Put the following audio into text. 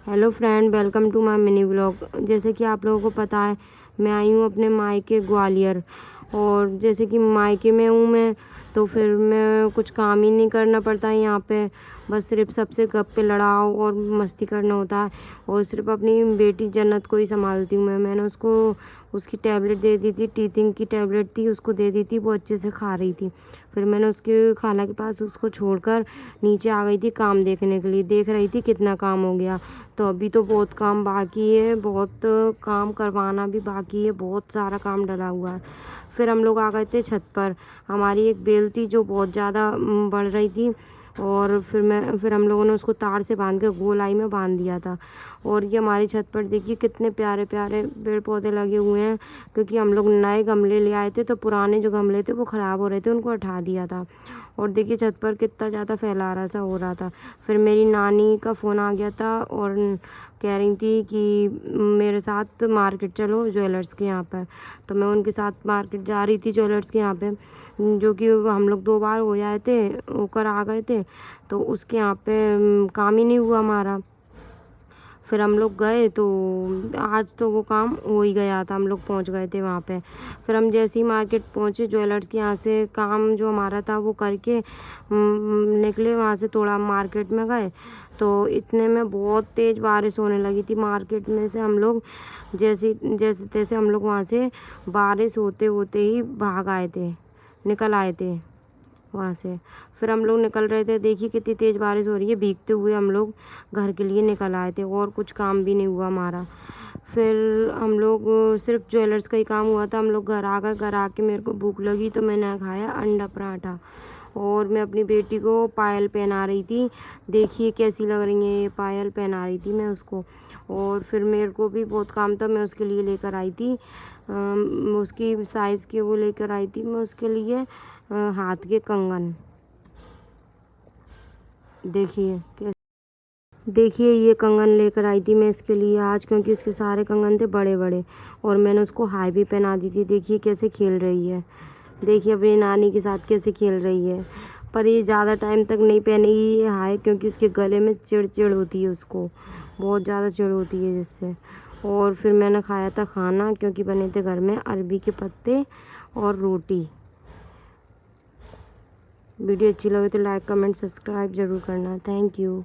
Hello friend, welcome to my mini vlog. जैसे कि आप लोगों को पता है, मैं आई हूँ अपने मायके ग्वालियर। और जैसे कि मायके में हूँ मैं, तो फिर मैं कुछ काम ही नहीं करना पड़ता है यहाँ पे। बस सिर्फ सबसे गप्पे लड़ाओ और मस्ती करना होता है। और सिर्फ अपनी बेटी जन्नत को ही संभालती हूँ मैंने उसको उसकी टैबलेट दे दी थी, टीथिंग की टैबलेट थी, उसको दे दी थी। वो अच्छे से खा रही थी। फिर मैंने उसके खाला के पास उसको छोड़कर नीचे आ गई थी काम देखने के लिए। देख रही थी कितना काम हो गया। तो अभी तो बहुत काम बाकी है, बहुत काम करवाना भी बाकी है, बहुत सारा काम डला हुआ है। फिर हम लोग आ गए थे छत पर। हमारी एक बेल थी जो बहुत ज़्यादा बढ़ रही थी। और फिर हम लोगों ने उसको तार से बांध के गोलाई में बांध दिया था। और ये हमारी छत पर देखिए कितने प्यारे प्यारे पेड़ पौधे लगे हुए हैं, क्योंकि हम लोग नए गमले ले आए थे, तो पुराने जो गमले थे वो ख़राब हो रहे थे, उनको हटा दिया था। और देखिए छत पर कितना ज़्यादा फैलारा सा हो रहा था। फिर मेरी नानी का फ़ोन आ गया था और कह रही थी कि मेरे साथ मार्केट चलो ज्वेलर्स के यहाँ पर। तो मैं उनके साथ मार्केट जा रही थी ज्वेलर्स के यहाँ पे, जो कि हम लोग 2 बार हो आए थे, होकर आ गए थे। तो उसके यहाँ पे काम ही नहीं हुआ हमारा। फिर हम लोग गए तो आज तो वो काम हो ही गया था, हम लोग पहुंच गए थे वहाँ पे। फिर हम जैसे ही मार्केट पहुँचे ज्वेलर्स के यहाँ से काम जो हमारा था वो करके निकले वहाँ से, थोड़ा मार्केट में गए। तो इतने में बहुत तेज़ बारिश होने लगी थी। मार्केट में से हम लोग जैसे जैसे तैसे हम लोग वहाँ से बारिश होते होते ही भाग आए थे, निकल आए थे वहाँ से। फिर हम लोग निकल रहे थे, देखिए कितनी तेज़ बारिश हो रही है, भीगते हुए हम लोग घर के लिए निकल आए थे और कुछ काम भी नहीं हुआ हमारा। फिर हम लोग सिर्फ ज्वेलर्स का ही काम हुआ था। हम लोग घर आ गए। घर आके मेरे को भूख लगी तो मैंने खाया अंडा पराठा। और मैं अपनी बेटी को पायल पहना रही थी। देखिए कैसी लग रही है ये पायल, पहना रही थी मैं उसको। और फिर मेरे को भी बहुत काम था, मैं उसके लिए लेकर आई थी उसकी साइज़ के वो लेकर आई थी मैं उसके लिए हाथ के कंगन। देखिए देखिए ये कंगन लेकर आई थी मैं इसके लिए आज, क्योंकि उसके सारे कंगन थे बड़े बड़े। और मैंने उसको हाई भी पहना दी थी। देखिए कैसे खेल रही है, देखिए अपनी नानी के साथ कैसे खेल रही है। पर ये ज़्यादा टाइम तक नहीं पहनेगी ये हाई, क्योंकि उसके गले में चिड़ होती है, उसको बहुत ज़्यादा चिड़ होती है जिससे। और फिर मैंने खाया था खाना, क्योंकि बने थे घर में अरबी के पत्ते और रोटी। वीडियो अच्छी लगे तो लाइक कमेंट सब्सक्राइब ज़रूर करना। Thank you.